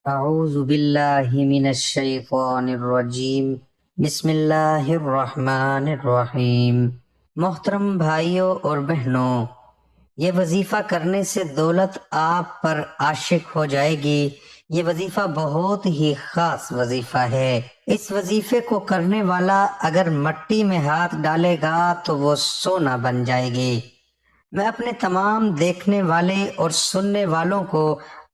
اعوذ باللہ من الشیطان الرجیم بسم اللہ الرحمن الرحیم۔ محترم بھائیوں اور بہنوں، یہ وظیفہ کرنے سے دولت آپ پر عاشق ہو جائے گی۔ یہ وظیفہ بہت ہی خاص وظیفہ ہے۔ اس وظیفے کو کرنے والا اگر مٹی میں ہاتھ ڈالے گا تو وہ سونا بن جائے گی۔ میں اپنے تمام دیکھنے والے اور سننے والوں کو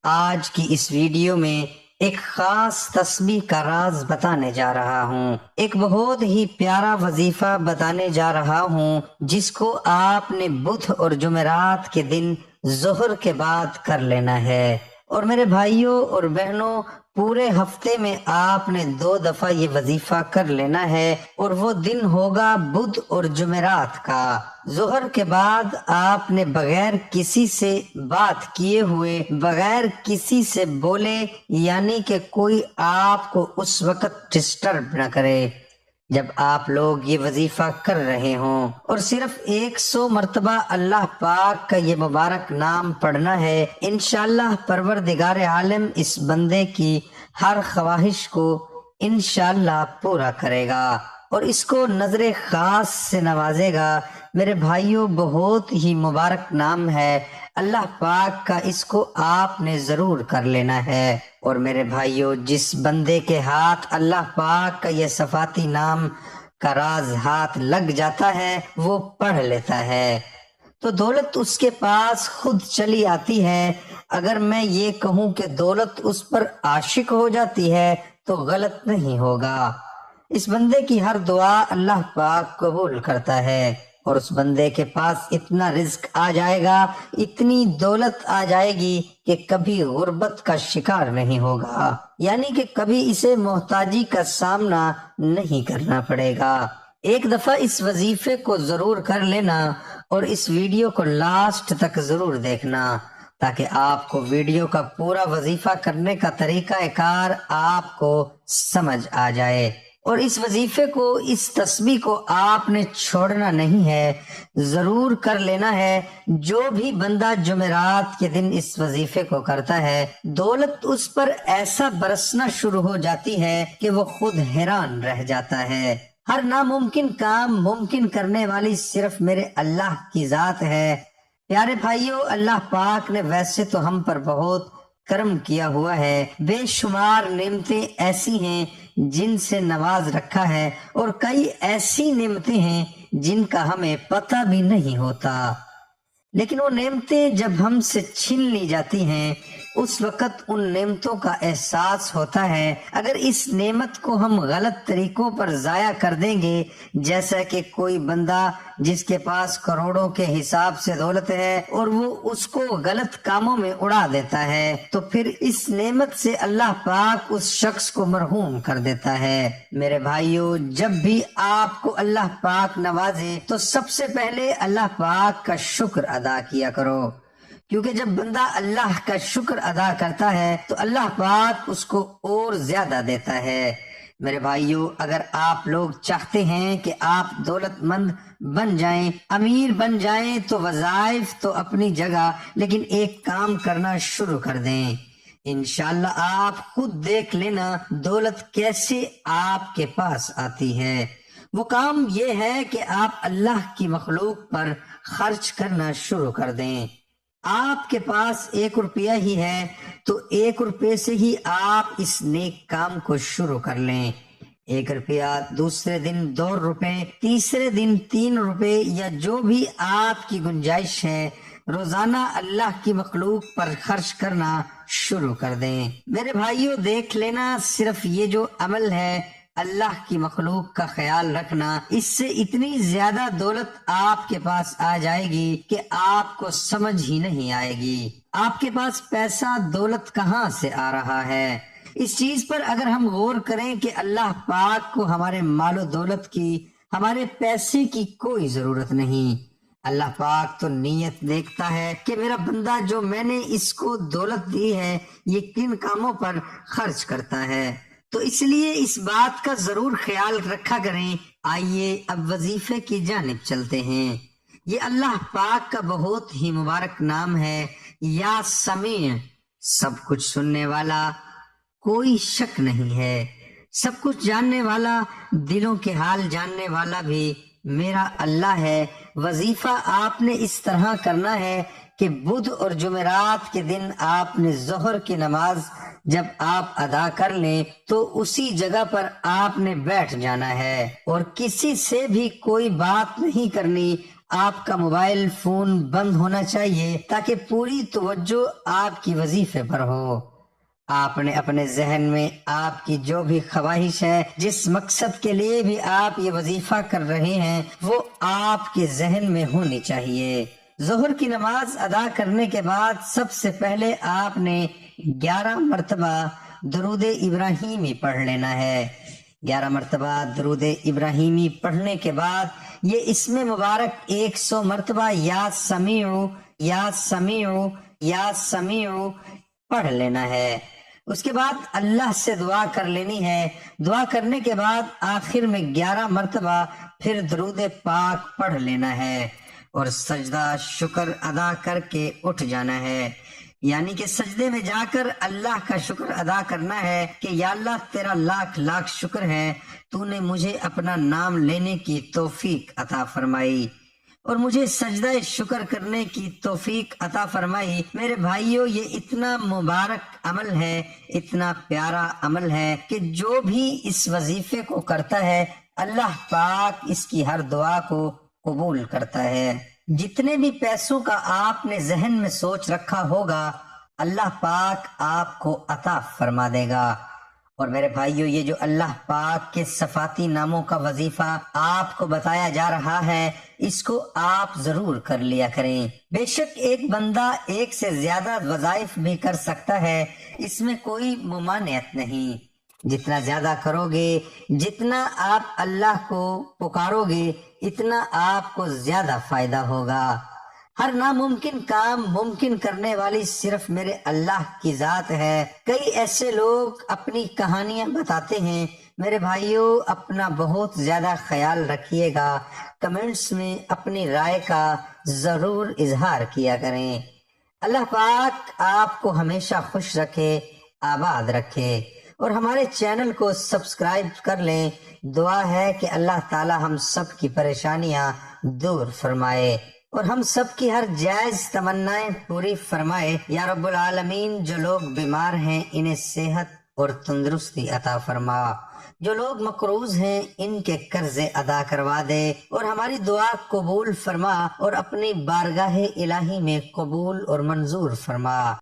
آج کی اس ویڈیو میں ایک خاص تسبیح کا راز بتانے جا رہا ہوں۔ ایک بہت ہی پیارا وظیفہ بتانے جا رہا ہوں جس کو آپ نے بدھ اور جمعرات کے دن ظہر کے بعد کر لینا ہے۔ اور میرے بھائیوں اور بہنوں، پورے ہفتے میں آپ نے 2 دفعہ یہ وظیفہ کر لینا ہے، اور وہ دن ہوگا بدھ اور جمعرات کا۔ ظہر کے بعد آپ نے بغیر کسی سے بات کیے ہوئے، بغیر کسی سے بولے، یعنی کہ کوئی آپ کو اس وقت ڈسٹرب نہ کرے جب آپ لوگ یہ وظیفہ کر رہے ہوں، اور صرف 100 مرتبہ اللہ پاک کا یہ مبارک نام پڑھنا ہے۔ انشاءاللہ پروردگار عالم اس بندے کی ہر خواہش کو انشاءاللہ پورا کرے گا اور اس کو نظر خاص سے نوازے گا۔ میرے بھائیوں، بہت ہی مبارک نام ہے اللہ پاک کا، اس کو آپ نے ضرور کر لینا ہے۔ اور میرے بھائیوں، جس بندے کے ہاتھ اللہ پاک کا یہ صفاتی نام کا راز ہاتھ لگ جاتا ہے، وہ پڑھ لیتا ہے تو دولت اس کے پاس خود چلی آتی ہے۔ اگر میں یہ کہوں کہ دولت اس پر عاشق ہو جاتی ہے تو غلط نہیں ہوگا۔ اس بندے کی ہر دعا اللہ پاک قبول کرتا ہے، اور اس بندے کے پاس اتنا رزق آ جائے گا، اتنی دولت آ جائے گی کہ کبھی غربت کا شکار نہیں ہوگا، یعنی کہ کبھی اسے محتاجی کا سامنا نہیں کرنا پڑے گا۔ ایک دفعہ اس وظیفے کو ضرور کر لینا اور اس ویڈیو کو لاسٹ تک ضرور دیکھنا تاکہ آپ کو ویڈیو کا پورا وظیفہ کرنے کا طریقہ کار آپ کو سمجھ آ جائے۔ اور اس وظیفے کو، اس تسبیح کو آپ نے چھوڑنا نہیں ہے، ضرور کر لینا ہے۔ جو بھی بندہ جمعرات کے دن اس وظیفے کو کرتا ہے، دولت اس پر ایسا برسنا شروع ہو جاتی ہے کہ وہ خود حیران رہ جاتا ہے۔ ہر ناممکن کام ممکن کرنے والی صرف میرے اللہ کی ذات ہے۔ پیارے بھائیوں، اللہ پاک نے ویسے تو ہم پر بہت کرم کیا ہوا ہے، بے شمار نعمتیں ایسی ہیں جن سے نواز رکھا ہے، اور کئی ایسی نعمتیں ہیں جن کا ہمیں پتہ بھی نہیں ہوتا، لیکن وہ نعمتیں جب ہم سے چھین لی جاتی ہیں اس وقت ان نعمتوں کا احساس ہوتا ہے۔ اگر اس نعمت کو ہم غلط طریقوں پر ضائع کر دیں گے، جیسا کہ کوئی بندہ جس کے پاس کروڑوں کے حساب سے دولت ہے اور وہ اس کو غلط کاموں میں اڑا دیتا ہے، تو پھر اس نعمت سے اللہ پاک اس شخص کو مرحوم کر دیتا ہے۔ میرے بھائیوں، جب بھی آپ کو اللہ پاک نوازے تو سب سے پہلے اللہ پاک کا شکر ادا کیا کرو، کیونکہ جب بندہ اللہ کا شکر ادا کرتا ہے تو اللہ پاک اس کو اور زیادہ دیتا ہے۔ میرے بھائیوں، اگر آپ لوگ چاہتے ہیں کہ آپ دولت مند بن جائیں، امیر بن جائیں، تو وظائف تو اپنی جگہ، لیکن ایک کام کرنا شروع کر دیں۔ انشاءاللہ آپ خود دیکھ لینا دولت کیسے آپ کے پاس آتی ہے۔ وہ کام یہ ہے کہ آپ اللہ کی مخلوق پر خرچ کرنا شروع کر دیں۔ آپ کے پاس 1 روپیہ ہی ہے تو 1 روپے سے ہی آپ اس نیک کام کو شروع کر لیں۔ 1 روپیہ، دوسرے دن 2 روپے، تیسرے دن 3 روپے، یا جو بھی آپ کی گنجائش ہے، روزانہ اللہ کی مخلوق پر خرچ کرنا شروع کر دیں۔ میرے بھائیوں، دیکھ لینا، صرف یہ جو عمل ہے اللہ کی مخلوق کا خیال رکھنا، اس سے اتنی زیادہ دولت آپ کے پاس آ جائے گی کہ آپ کو سمجھ ہی نہیں آئے گی آپ کے پاس پیسہ دولت کہاں سے آ رہا ہے۔ اس چیز پر اگر ہم غور کریں کہ اللہ پاک کو ہمارے مال و دولت کی، ہمارے پیسے کی کوئی ضرورت نہیں۔ اللہ پاک تو نیت دیکھتا ہے کہ میرا بندہ جو میں نے اس کو دولت دی ہے یہ کن کاموں پر خرچ کرتا ہے، تو اس لیے اس بات کا ضرور خیال رکھا کریں۔ آئیے اب وظیفے کی جانب چلتے ہیں۔ یہ اللہ پاک کا بہت ہی مبارک نام ہے، یا سمیع، سب کچھ سننے والا، کوئی شک نہیں ہے۔ سب کچھ جاننے والا، دلوں کے حال جاننے والا بھی میرا اللہ ہے۔ وظیفہ آپ نے اس طرح کرنا ہے کہ بدھ اور جمعرات کے دن آپ نے ظہر کی نماز جب آپ ادا کر لیں تو اسی جگہ پر آپ نے بیٹھ جانا ہے اور کسی سے بھی کوئی بات نہیں کرنی۔ آپ کا موبائل فون بند ہونا چاہیے تاکہ پوری توجہ آپ کی وظیفے پر ہو۔ آپ نے اپنے ذہن میں آپ کی جو بھی خواہش ہے، جس مقصد کے لیے بھی آپ یہ وظیفہ کر رہے ہیں، وہ آپ کے ذہن میں ہونی چاہیے۔ ظہر کی نماز ادا کرنے کے بعد سب سے پہلے آپ نے 11 مرتبہ درود ابراہیمی پڑھ لینا ہے۔ 11 مرتبہ درود ابراہیمی پڑھنے کے بعد یہ اسم مبارک 100 مرتبہ یا سمیع یا سمیع یا سمیع پڑھ لینا ہے۔ اس کے بعد اللہ سے دعا کر لینی ہے۔ دعا کرنے کے بعد آخر میں 11 مرتبہ پھر درود پاک پڑھ لینا ہے اور سجدہ شکر ادا کر کے اٹھ جانا ہے، یعنی کہ سجدے میں جا کر اللہ کا شکر ادا کرنا ہے کہ یا اللہ تیرا لاکھ لاکھ شکر ہے، تو نے مجھے اپنا نام لینے کی توفیق عطا فرمائی اور مجھے سجدہ شکر کرنے کی توفیق عطا فرمائی۔ میرے بھائیوں، یہ اتنا مبارک عمل ہے، اتنا پیارا عمل ہے کہ جو بھی اس وظیفے کو کرتا ہے اللہ پاک اس کی ہر دعا کو قبول کرتا ہے۔ جتنے بھی پیسوں کا آپ نے ذہن میں سوچ رکھا ہوگا اللہ پاک آپ کو عطا فرما دے گا۔ اور میرے بھائیو، یہ جو اللہ پاک کے صفاتی ناموں کا وظیفہ آپ کو بتایا جا رہا ہے، اس کو آپ ضرور کر لیا کریں۔ بے شک ایک بندہ ایک سے زیادہ وظائف بھی کر سکتا ہے، اس میں کوئی ممانعت نہیں۔ جتنا زیادہ کرو گے، جتنا آپ اللہ کو پکارو گے، اتنا آپ کو زیادہ فائدہ ہوگا۔ ہر ناممکن کام ممکن کرنے والی صرف میرے اللہ کی ذات ہے۔ کئی ایسے لوگ اپنی کہانیاں بتاتے ہیں۔ میرے بھائیوں، اپنا بہت زیادہ خیال رکھیے گا۔ کمنٹس میں اپنی رائے کا ضرور اظہار کیا کریں۔ اللہ پاک آپ کو ہمیشہ خوش رکھے، آباد رکھے، اور ہمارے چینل کو سبسکرائب کر لیں۔ دعا ہے کہ اللہ تعالی ہم سب کی پریشانیاں دور فرمائے اور ہم سب کی ہر جائز تمنائیں پوری فرمائے۔ یا رب العالمین، جو لوگ بیمار ہیں انہیں صحت اور تندرستی عطا فرما، جو لوگ مقروض ہیں ان کے قرض ادا کروا دے اور ہماری دعا قبول فرما اور اپنی بارگاہ الہی میں قبول اور منظور فرما۔